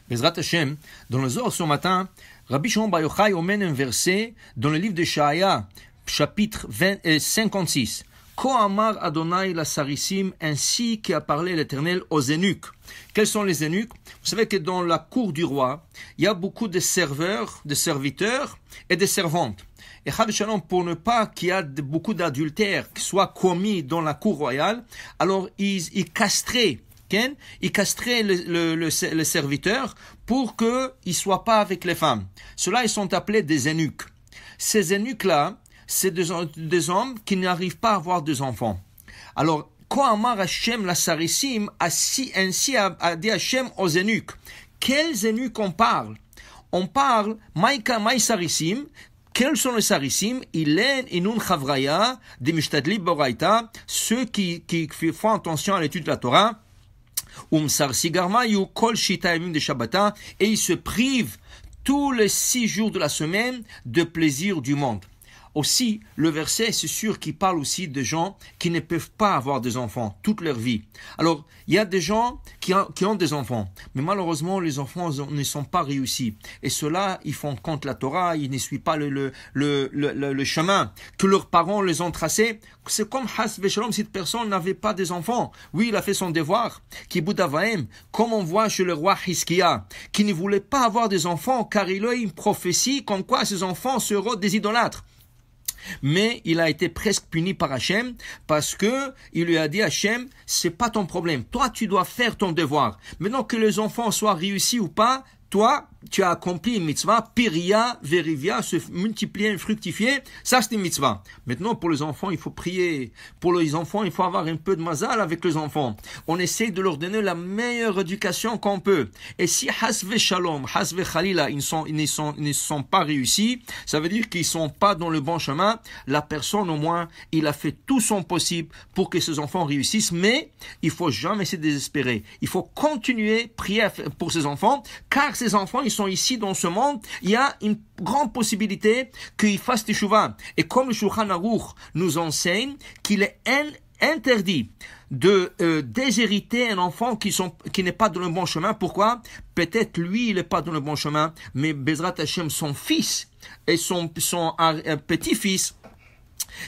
Bezrat Hashem, dans le Zohar ce matin, Rabbi Shimon Bar Yochai emmène un verset dans le livre de Shaya, chapitre 56. Ko amar Adonai la Sarissim, ainsi qu'a parlé l'Éternel aux eunuques. Quels sont les eunuques? Vous savez que dans la cour du roi, il y a beaucoup de serveurs, de serviteurs et de servantes. Et Chad Shalom, pour ne pas qu'il y ait beaucoup d'adultère qui soit commis dans la cour royale, alors ils castraient. Il castrait le serviteur pour qu'il ne soit pas avec les femmes. Ceux-là, ils sont appelés des eunuques. Ces eunuques-là, c'est des hommes qui n'arrivent pas à avoir des enfants. Alors, quand Amar Hashem la Sarissim, ainsi a dit Hashem aux eunuques. Quels eunuques on parle? On parle Maïka Maï Sarissim. Quels sont les sarissim? Ilen inun chavraya, des mishtadli boraita, ceux qui font attention à l'étude de la Torah. Umsar sigarmayu kol shita yamim de Shabbata, et ils se privent tous les 6 jours de la semaine de plaisir du monde. Aussi, le verset, c'est sûr qu'il parle aussi de gens qui ne peuvent pas avoir des enfants toute leur vie. Alors, il y a des gens qui ont des enfants, mais malheureusement, les enfants ne sont pas réussis. Et ceux-là, ils font contre la Torah, ils ne suivent pas le chemin que leurs parents les ont tracé. C'est comme Has Veshalom, cette personne n'avait pas des enfants. Oui, il a fait son devoir. Kibud Avaim, comme on voit chez le roi Hiskia, qui ne voulait pas avoir des enfants, car il a une prophétie comme quoi ses enfants seront des idolâtres. Mais il a été presque puni par Hachem parce que il lui a dit Hachem, c'est pas ton problème. Toi, tu dois faire ton devoir. Maintenant que les enfants soient réussis ou pas, toi, tu as accompli une mitzvah, piria, verivia, se multiplier, fructifier, ça c'est une mitzvah. Maintenant, pour les enfants, il faut prier. Pour les enfants, il faut avoir un peu de mazal avec les enfants. On essaie de leur donner la meilleure éducation qu'on peut. Et si hasve shalom, hasve khalila, ils ne sont pas réussis, ça veut dire qu'ils ne sont pas dans le bon chemin. La personne, au moins, il a fait tout son possible pour que ses enfants réussissent, mais il faut jamais se désespérer. Il faut continuer, prier pour ses enfants, car ces enfants, ils sont ici dans ce monde, il y a une grande possibilité qu'ils fassent teshuva. Et comme le Shulchan Aruch nous enseigne qu'il est interdit de déshériter un enfant qui n'est pas dans le bon chemin. Pourquoi? Peut-être lui, il n'est pas dans le bon chemin, mais Bezrat Hashem, son fils et son petit-fils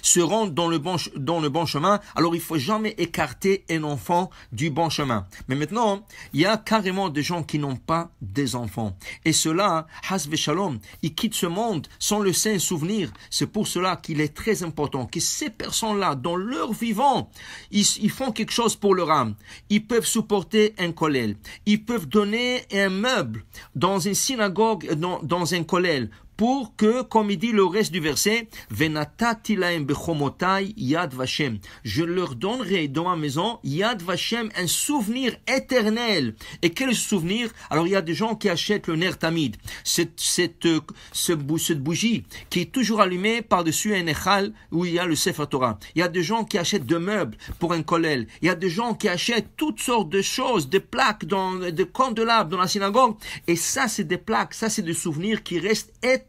seront dans le bon chemin. Alors il faut jamais écarter un enfant du bon chemin. Mais maintenant, il y a carrément des gens qui n'ont pas des enfants. Et cela, Has Veshalom, ils quittent ce monde sans le saint souvenir. C'est pour cela qu'il est très important que ces personnes-là, dans leur vivant, ils font quelque chose pour leur âme. Ils peuvent supporter un kollel. Ils peuvent donner un meuble dans une synagogue, dans un kollel, pour que, comme il dit le reste du verset, Venatati lahem bechomotai yad vashem. Je leur donnerai dans ma maison yad vashem, un souvenir éternel. Et quel souvenir? Alors il y a des gens qui achètent le ner tamid, cette bougie qui est toujours allumée par-dessus un echal où il y a le Sefer Torah. Il y a des gens qui achètent des meubles pour un kollel. Il y a des gens qui achètent toutes sortes de choses, des plaques, des candélabres dans la synagogue. Et ça, c'est des plaques, ça, c'est des souvenirs qui restent éternellement.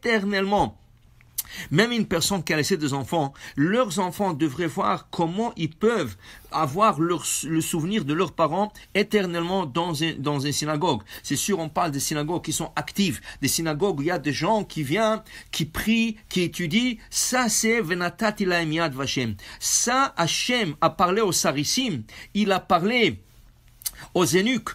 Même une personne qui a laissé des enfants, leurs enfants devraient voir comment ils peuvent avoir le souvenir de leurs parents éternellement dans une synagogue. C'est sûr, on parle des synagogues qui sont actives, des synagogues où il y a des gens qui viennent, qui prient, qui étudient. Ça, c'est Venatati lahem yad vashem. Ça, Hachem a parlé aux sarissim, il a parlé aux eunuques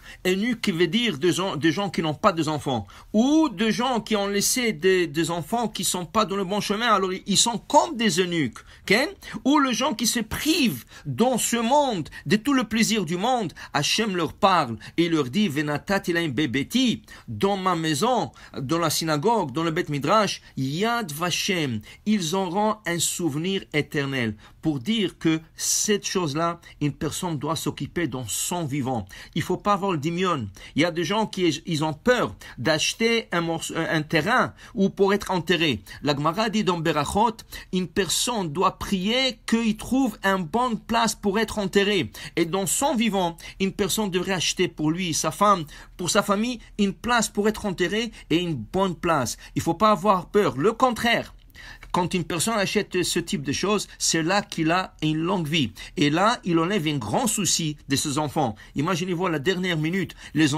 qui veut dire des gens qui n'ont pas des enfants, ou des gens qui ont laissé des enfants qui sont pas dans le bon chemin, alors ils sont comme des eunuques, okay? Ou les gens qui se privent dans ce monde de tout le plaisir du monde. Hachem leur parle et leur dit Venatati lahem bebeti, dans ma maison, dans la synagogue, dans le Bet Midrash, Yad Vashem, ils auront un souvenir éternel, pour dire que cette chose-là, une personne doit s'occuper dans son vivant. Il faut pas avoir le dimion. Il y a des gens qui ils ont peur d'acheter un terrain ou pour être enterré. La Gemara dit dans Berachot, une personne doit prier qu'il trouve une bonne place pour être enterré. Et dans son vivant, une personne devrait acheter pour lui, sa femme, pour sa famille, une place pour être enterré et une bonne place. Il faut pas avoir peur. Le contraire. quand une personne achète ce type de choses, c'est là qu'il a une longue vie. Et là, il enlève un grand souci de ses enfants. Imaginez-vous à la dernière minute, les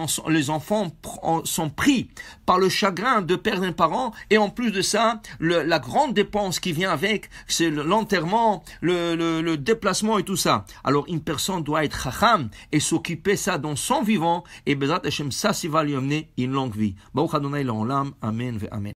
enfants sont pris par le chagrin de perdre un parent, et en plus de ça, la grande dépense qui vient avec, c'est l'enterrement, le déplacement et tout ça. Alors une personne doit être chacham et s'occuper ça dans son vivant, et Bezrat Hashem, ça va lui amener une longue vie. Baruch Adonai L'Olam, Amen ve Amen.